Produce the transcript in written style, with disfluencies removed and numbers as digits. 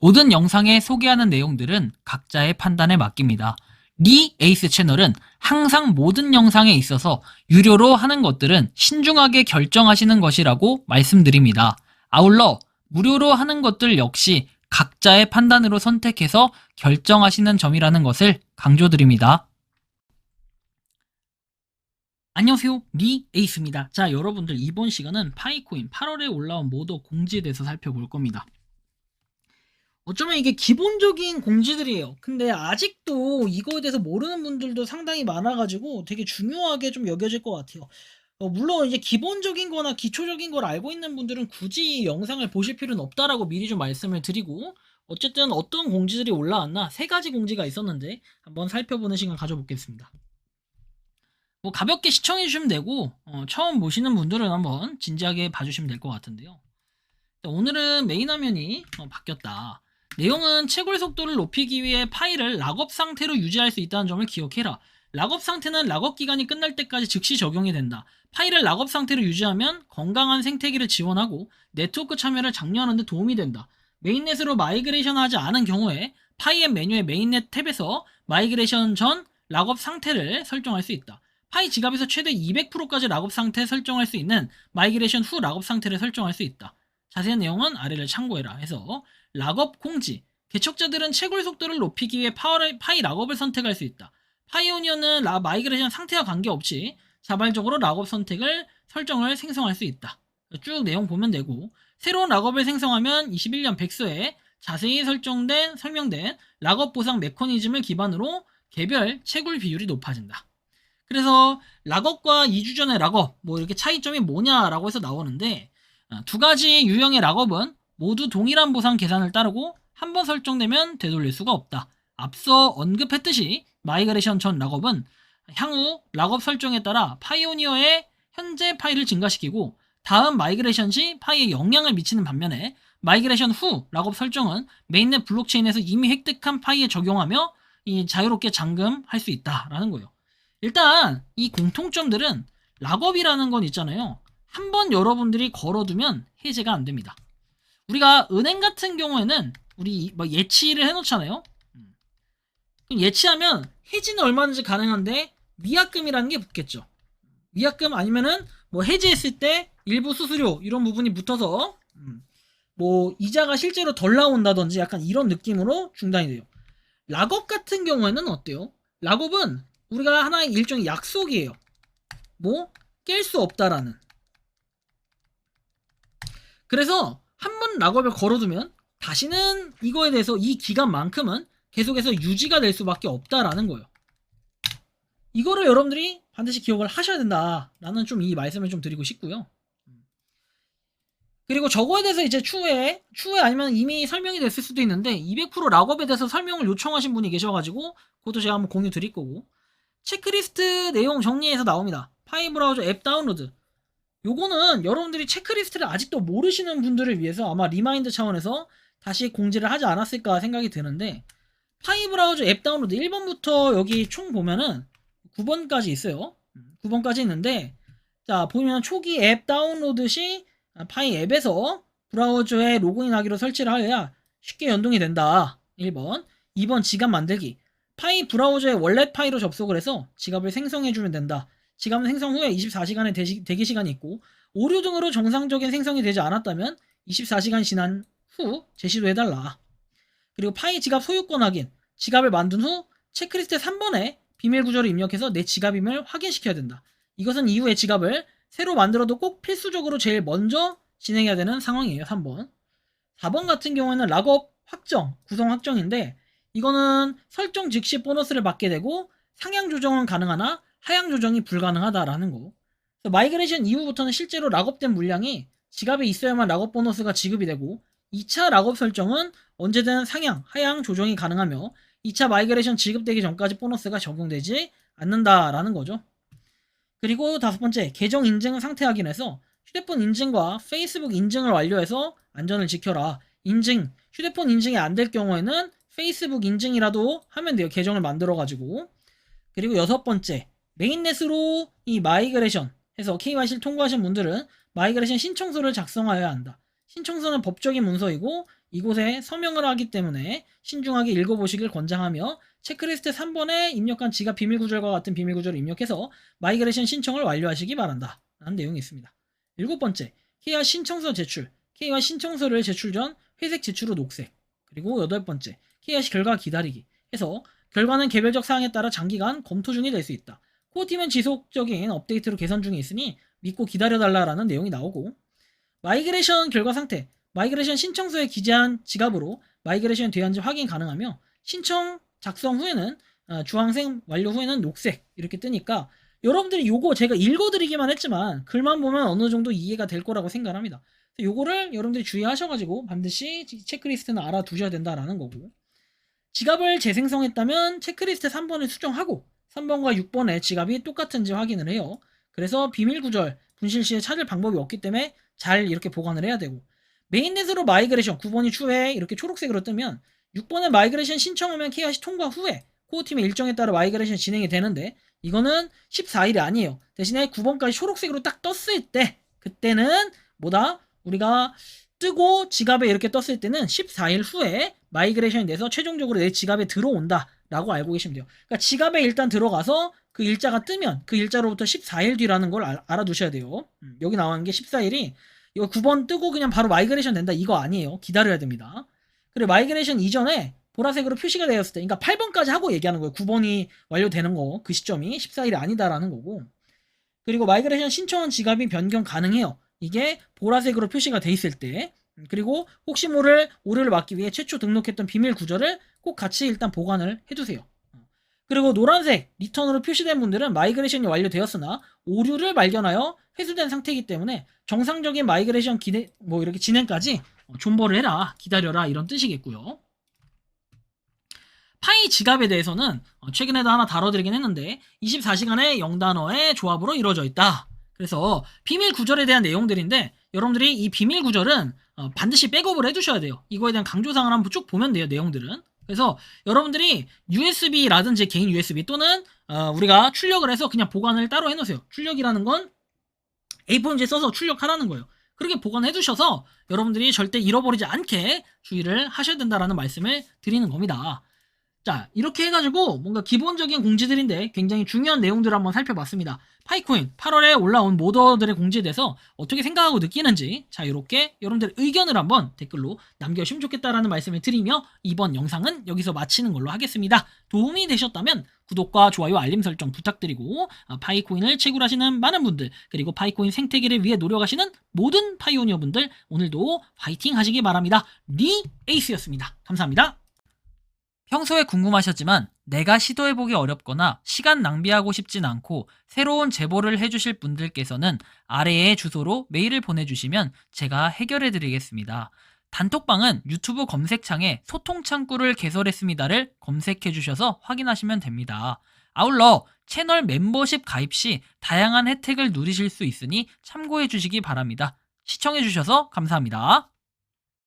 모든 영상에 소개하는 내용들은 각자의 판단에 맡깁니다. 리 에이스 채널은 항상 모든 영상에 있어서 유료로 하는 것들은 신중하게 결정하시는 것이라고 말씀드립니다. 아울러 무료로 하는 것들 역시 각자의 판단으로 선택해서 결정하시는 점이라는 것을 강조드립니다. 안녕하세요, 리 에이스입니다. 자, 여러분들 이번 시간은 파이코인 8월에 올라온 모더 공지에 대해서 살펴볼 겁니다. 어쩌면 이게 기본적인 공지들이에요. 근데 아직도 이거에 대해서 모르는 분들도 상당히 많아가지고 되게 중요하게 좀 여겨질 것 같아요. 물론 이제 기본적인 거나 기초적인 걸 알고 있는 분들은 굳이 영상을 보실 필요는 없다라고 미리 좀 말씀을 드리고, 어쨌든 어떤 공지들이 올라왔나 3가지 공지가 있었는데 한번 살펴보는 시간 가져보겠습니다. 가볍게 시청해 주시면 되고, 처음 보시는 분들은 한번 진지하게 봐주시면 될 것 같은데요. 오늘은 메인 화면이 바뀌었다. 내용은 채굴 속도를 높이기 위해 파일을 락업 상태로 유지할 수 있다는 점을 기억해라. 락업 상태는 락업 기간이 끝날 때까지 즉시 적용이 된다. 파일을 락업 상태로 유지하면 건강한 생태계를 지원하고 네트워크 참여를 장려하는 데 도움이 된다. 메인넷으로 마이그레이션 하지 않은 경우에 파이앱 메뉴의 메인넷 탭에서 마이그레이션 전 락업 상태를 설정할 수 있다. 파이 지갑에서 최대 200%까지 락업 상태 설정할 수 있는 마이그레이션 후 락업 상태를 설정할 수 있다. 자세한 내용은 아래를 참고해라 해서 락업 공지. 개척자들은 채굴 속도를 높이기 위해 파이 락업을 선택할 수 있다. 파이오니어는 마이그레이션 상태와 관계없이 자발적으로 락업 설정을 생성할 수 있다. 쭉 내용 보면 되고, 새로운 락업을 생성하면 21년 백서에 자세히 설명된 락업 보상 메커니즘을 기반으로 개별 채굴 비율이 높아진다. 그래서 락업과 2주 전의 락업 이렇게 차이점이 뭐냐라고 해서 나오는데, 2가지 유형의 락업은 모두 동일한 보상 계산을 따르고 한 번 설정되면 되돌릴 수가 없다. 앞서 언급했듯이 마이그레이션 전 락업은 향후 락업 설정에 따라 파이오니어의 현재 파일을 증가시키고 다음 마이그레이션 시 파이에 영향을 미치는 반면에, 마이그레이션 후 락업 설정은 메인넷 블록체인에서 이미 획득한 파이에 적용하며 자유롭게 잠금할 수 있다라는 거예요. 일단 이 공통점들은 락업이라는 건 있잖아요. 한번 여러분들이 걸어두면 해제가 안 됩니다. 우리가 은행 같은 경우에는 우리 예치를 해놓잖아요. 그럼 예치하면 해지는 얼마든지 가능한데 위약금이라는 게 붙겠죠. 위약금 아니면은 해지했을 때 일부 수수료 이런 부분이 붙어서 이자가 실제로 덜 나온다든지 약간 이런 느낌으로 중단이 돼요. 락업 같은 경우에는 어때요? 락업은 우리가 하나의 일종의 약속이에요. 깰 수 없다라는. 그래서 한 번 락업을 걸어두면 다시는 이거에 대해서 이 기간만큼은 계속해서 유지가 될 수밖에 없다라는 거예요. 이거를 여러분들이 반드시 기억을 하셔야 된다라는 좀 이 말씀을 좀 드리고 싶고요. 그리고 저거에 대해서 이제 추후에 아니면 이미 설명이 됐을 수도 있는데 200% 락업에 대해서 설명을 요청하신 분이 계셔가지고 그것도 제가 한번 공유 드릴 거고, 체크리스트 내용 정리해서 나옵니다. 파이 브라우저 앱 다운로드. 요거는 여러분들이 체크리스트를 아직도 모르시는 분들을 위해서 아마 리마인드 차원에서 다시 공지를 하지 않았을까 생각이 드는데, 파이 브라우저 앱 다운로드 1번부터 여기 총 보면은 9번까지 있어요. 9번까지 있는데, 자 보면 초기 앱 다운로드 시 파이 앱에서 브라우저에 로그인하기로 설치를 하여야 쉽게 연동이 된다. 1번. 2번 지갑 만들기. 파이 브라우저의 월렛 파이로 접속을 해서 지갑을 생성해주면 된다. 지갑 생성 후에 24시간의 대기 시간이 있고, 오류 등으로 정상적인 생성이 되지 않았다면 24시간이 지난 후 제시도 해달라. 그리고 파이 지갑 소유권 확인. 지갑을 만든 후 체크리스트 3번에 비밀 구조를 입력해서 내 지갑임을 확인시켜야 된다. 이것은 이후에 지갑을 새로 만들어도 꼭 필수적으로 제일 먼저 진행해야 되는 상황이에요. 3번. 4번 같은 경우에는 락업 확정, 구성 확정인데, 이거는 설정 즉시 보너스를 받게 되고 상향 조정은 가능하나 하향 조정이 불가능하다라는 거. 마이그레이션 이후부터는 실제로 락업된 물량이 지갑에 있어야만 락업 보너스가 지급이 되고, 2차 락업 설정은 언제든 상향, 하향 조정이 가능하며 2차 마이그레이션 지급되기 전까지 보너스가 적용되지 않는다라는 거죠. 그리고 5번째, 계정 인증 상태 확인해서 휴대폰 인증과 페이스북 인증을 완료해서 안전을 지켜라. 인증, 휴대폰 인증이 안 될 경우에는 페이스북 인증이라도 하면 돼요. 계정을 만들어가지고. 그리고 6번째, 메인넷으로 이 마이그레이션 해서 KYC를 통과하신 분들은 마이그레이션 신청서를 작성하여야 한다. 신청서는 법적인 문서이고 이곳에 서명을 하기 때문에 신중하게 읽어보시길 권장하며 체크리스트 3번에 입력한 지갑 비밀구절과 같은 비밀구절을 입력해서 마이그레이션 신청을 완료하시기 바란다 라는 내용이 있습니다. 7번째, K와 신청서 제출. K와 신청서를 제출 전 회색 제출 후 녹색. 그리고 8번째, K와 결과 기다리기 해서 결과는 개별적 사항에 따라 장기간 검토 중이 될 수 있다. 코어팀은 지속적인 업데이트로 개선 중에 있으니 믿고 기다려달라라는 내용이 나오고, 마이그레이션 결과 상태. 마이그레이션 신청서에 기재한 지갑으로 마이그레이션 되었는지 확인 가능하며 신청 작성 후에는 주황색, 완료 후에는 녹색 이렇게 뜨니까 여러분들이 요거 제가 읽어드리기만 했지만 글만 보면 어느 정도 이해가 될 거라고 생각합니다. 요거를 여러분들이 주의하셔가지고 반드시 체크리스트는 알아두셔야 된다라는 거고, 지갑을 재생성했다면 체크리스트 3번을 수정하고 3번과 6번의 지갑이 똑같은지 확인을 해요. 그래서 비밀구절 분실 시에 찾을 방법이 없기 때문에 잘 이렇게 보관을 해야 되고, 메인넷으로 마이그레이션 9번이 추후에 이렇게 초록색으로 뜨면 6번에 마이그레이션 신청하면 KYC 통과 후에 코어팀의 일정에 따라 마이그레이션 진행이 되는데 이거는 14일이 아니에요. 대신에 9번까지 초록색으로 딱 떴을 때 그때는 뭐다? 우리가 뜨고 지갑에 이렇게 떴을 때는 14일 후에 마이그레이션이 돼서 최종적으로 내 지갑에 들어온다 라고 알고 계시면 돼요. 그러니까 지갑에 일단 들어가서 그 일자가 뜨면 그 일자로부터 14일 뒤라는 걸 알아두셔야 돼요. 여기 나오는 게 14일이 이거 9번 뜨고 그냥 바로 마이그레이션 된다 이거 아니에요. 기다려야 됩니다. 그리고 마이그레이션 이전에 보라색으로 표시가 되었을 때, 그러니까 8번까지 하고 얘기하는 거예요. 9번이 완료되는 거, 그 시점이 14일이 아니다라는 거고. 그리고 마이그레이션 신청한 지갑이 변경 가능해요. 이게 보라색으로 표시가 돼 있을 때. 그리고 혹시 모를 오류를 막기 위해 최초 등록했던 비밀 구절을 꼭 같이 일단 보관을 해두세요. 그리고 노란색 리턴으로 표시된 분들은 마이그레이션이 완료되었으나 오류를 발견하여 회수된 상태이기 때문에 정상적인 마이그레이션 이렇게 진행까지 존버를 해라, 기다려라 이런 뜻이겠고요. 파이 지갑에 대해서는 최근에도 하나 다뤄드리긴 했는데 24시간의 0단어의 조합으로 이루어져 있다. 그래서 비밀 구절에 대한 내용들인데 여러분들이 이 비밀 구절은 반드시 백업을 해두셔야 돼요. 이거에 대한 강조사항을 한번 쭉 보면 돼요. 내용들은. 그래서 여러분들이 USB라든지 개인 USB 또는 우리가 출력을 해서 그냥 보관을 따로 해놓으세요. 출력이라는 건 A4용지에 써서 출력하라는 거예요. 그렇게 보관해 두셔서 여러분들이 절대 잃어버리지 않게 주의를 하셔야 된다라는 말씀을 드리는 겁니다. 자, 이렇게 해가지고 뭔가 기본적인 공지들인데 굉장히 중요한 내용들을 한번 살펴봤습니다. 파이코인 8월에 올라온 모더들의 공지에 대해서 어떻게 생각하고 느끼는지, 자, 이렇게 여러분들의 의견을 한번 댓글로 남겨주시면 좋겠다라는 말씀을 드리며 이번 영상은 여기서 마치는 걸로 하겠습니다. 도움이 되셨다면 구독과 좋아요, 알림 설정 부탁드리고, 파이코인을 채굴하시는 많은 분들, 그리고 파이코인 생태계를 위해 노력하시는 모든 파이오니어 분들 오늘도 파이팅 하시기 바랍니다. 리 에이스였습니다. 감사합니다. 평소에 궁금하셨지만 내가 시도해보기 어렵거나 시간 낭비하고 싶진 않고 새로운 제보를 해주실 분들께서는 아래의 주소로 메일을 보내주시면 제가 해결해드리겠습니다. 단톡방은 유튜브 검색창에 소통창구를 개설했습니다를 검색해주셔서 확인하시면 됩니다. 아울러 채널 멤버십 가입 시 다양한 혜택을 누리실 수 있으니 참고해주시기 바랍니다. 시청해주셔서 감사합니다.